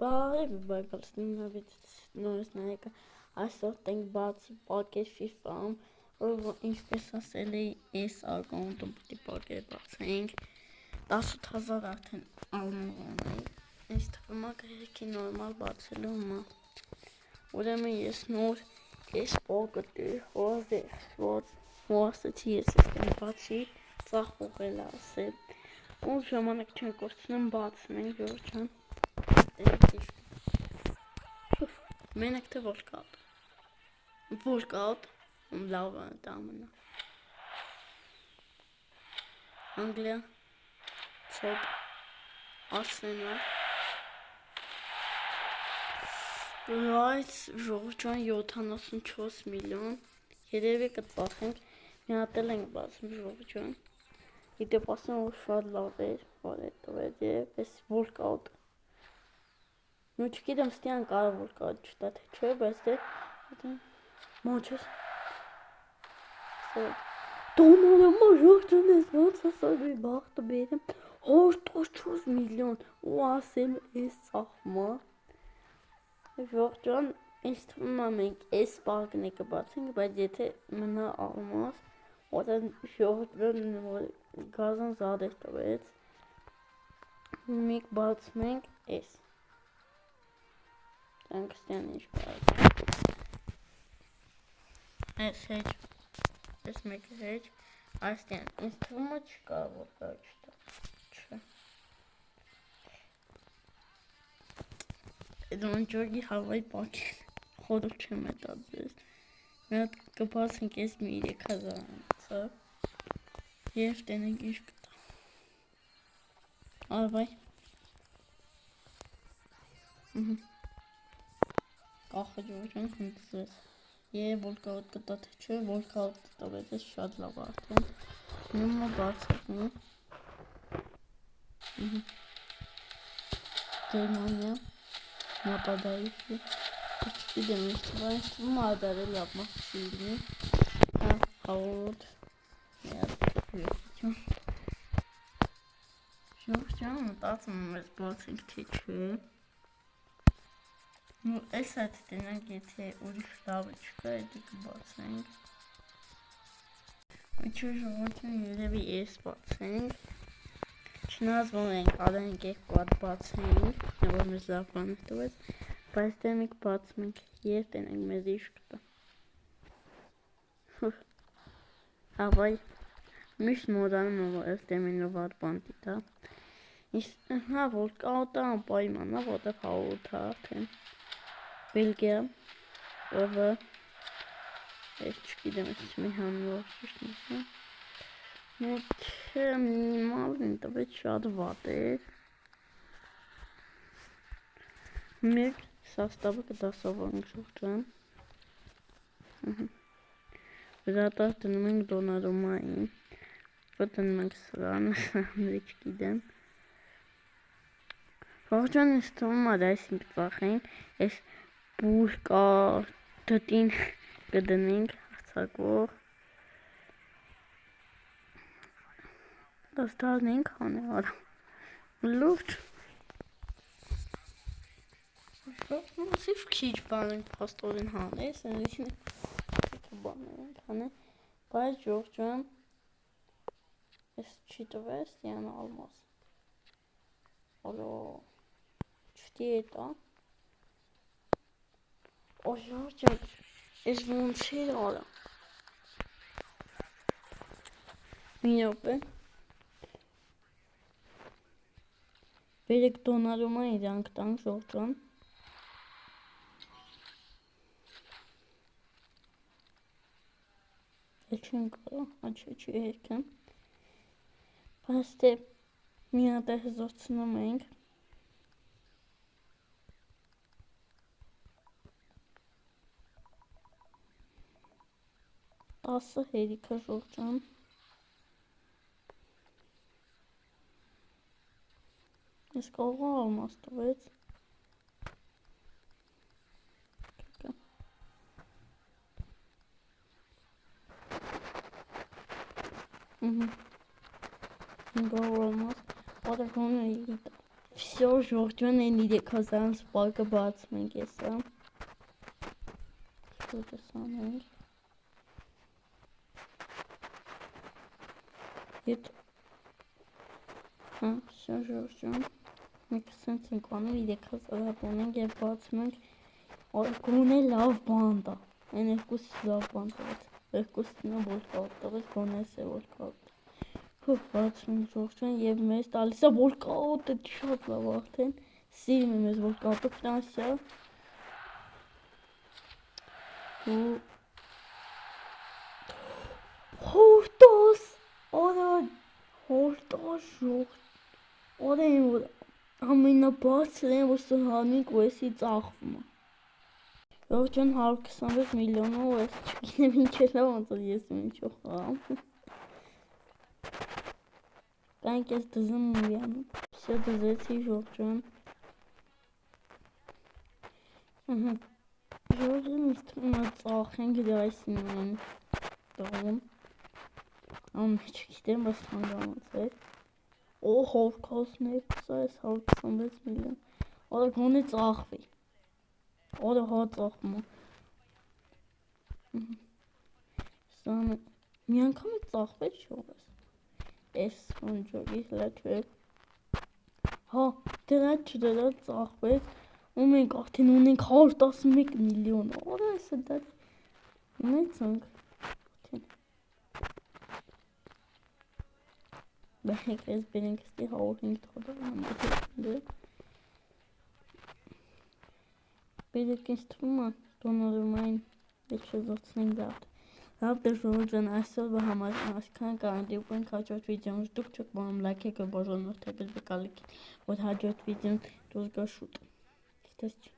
Բարև բարեկամներ, նորից նայեք այսօր տենք բացի պակեր FIFA-ում, որ ինչպես ասել էի, այս ակաունտում պիտի պակեր բացենք 18,000 արդեն ալմողան էի, այս թվում է գրեքի նորմալ բացելու հիմա, ուրեմն ես նոր այս պակետի որ ասեցի ես տենք բացի, ծախ ուղել ասել, ու ժամանակ չեն կործնում բացնենք, ժողջան Մենակ թե Volkout լավ դամնա Անգլիա ցոպ Arsenal Right ժողջան 74 միլիոն երևի կտվախենք մի հատ էլ ենք բացում ժողջան Իդեպ ասեմ որ շատ լավ էր որ է տվեց եւ այս Volkout Ну, չգիտեմ, ստիան կարող Volkout չտա, թե չէ, բայց դե մոչես Դոնալոմա ժողջան ես ոնց ասալ մի բաղթը բերեմ 114 միլիոն ու ասեմ ես ծախմա ժողջան ինձ թվում է մենք այս պարկն է կբացենք, բայց եթե մնա ալմաս որտեղ ժողջան գազան զադեր տվեց մեկ բացում ենք այս Տանկստյան ինչ կարակ Այս հեչ Այս մեկը հեչ Այստյան ինձ թվում է չկա որ կա չտա Չէ Այդ ոնջորգի հավայի պակեն Խորով չեմ հետած ձեզ Մի հատ կբացենք ես մի 3000 անցա Եվ տենենք ինչ կտա Արվայ Կախը ժողջան խնդրեց Եվ Volkout կտա թե չէ, Volkout տվեց ես շատ լավ արդեն Նույնը բացակնի Գերմանիա Նապադայիքի Չգիտեմ ես թվայինս թվում ադար է լավ մախսիլնի Հաղորդ Ժողջան մտածում ես բացենք թե չէ Ну, այս այդ տնենք, եթե ուրիշ լավը չկա, եթե կբացենք Ինչու ժողջան երևի ես բացենք Չնայած որ ենք արենք երկու հատ բացենք Որ մեզ լավ բան է տվեց Բայց դե մենք բացում ենք և տնենք մեզ ինչ կտա Հավայ Միշտ մոդանում է որ ես դեմինով հատ բան տիտա Հա Volkout-ը անպայման է որտեղ հաղորդ է արդեն Բելգիա, ովը, ես չգիտեմ, ես մի հանվող ճիշտ նիսեմ, մոտ մինիմալն տվեց շատ վատ էր, մեկ սաստավը կդասավորենք ժողջան, վրատար դնում ենք Դոնարումային, որ դնում ենք սրանը, սրանը չգիտեմ, ժողջան ես թվում ար այսինք ծախենք, ես բուրկա դտին կդնենք հարցակվող դաստարնենք հանը արա լուրջ սիվ քիչ բան ենք պաստորին հանես բաներ ենք հանը բայց ժողջան ես չի տվես յան ալմաս ալո չտի էտա Ժողջան, ես ոնց էր արա Մի րոպե Բերեք Դոնարումա իրանք տանք ժողջան Էլ չեն կարա, աչե չի հերքեմ Բայց դե մի հատ է հզորցնում ենք 10 հերիքա ժողջան Ես կողա ալմաս տվեց Գողա ալմաս Ադը հոնը իլիտա Всё, Ժորժան են 3000 սպակը բացում ենք եսա։ Շուտը սանենք։ Ետ Հա, всё, Ժորժան։ Մենք սենց ենք անում 3000 ապոնենք և բացում ենք գոնե լավ բան տա։ Այն երկուսից լավ բան տվեց։ Երկուսին վոլկաուտ տվեց, գոնե էս է վոլկաուտ։ Հով բացում ենք Ժորժան և մեզ տալիս է վոլկաուտը շատ լավ արդեն։ Սիրում եմ ես վոլկաուտը Ֆրանսիա։ Ու հորտոս, արա հորտոս ժողջ, արա եմ որ ամենաբարձր են, որ սհանիկ ու եսի ծախվում է։ Ժողջան 126 միլիոնով ու ես չգինեմ ինչ է լավ ոնց որ ես ու ինչով խաղամ։ Կանք ես դզում մուրյանում։ Всё դզեցի Ժողջան։ Ժողջան ինձ թվում է ծախենք դայսին են տողում։ Մեջ գիտեմ, բայց հանգամանց է։ Օ, հորքոսներ, սա ես 126 միլիոն։ Որա գոնե ծախվի։ Որա հա ծախվում է։ Սան մի անգամ է ծախվեց շողես։ Էս ոնջորի հլա չէ։ Հա, դրա չդրա ծախվեց, ու մենք արդեն ունենք 111 միլիոն։ Որա էսը դա ունեցանք։ Բέχենք ես բերենք ստի 105 $, բերեք ինձ թվում է դոնորումային եչեզոցնենք դատ։ Լավ դե Ժորժան այսօր համար այսքան կարանդիպենք հաջորդ վիդեոն դուք չեք բանում լայքեք ու բաժանորդեք բեկալիքին, որ հաջորդ վիդեոն դուրս գա շուտ։ Գիտես չի։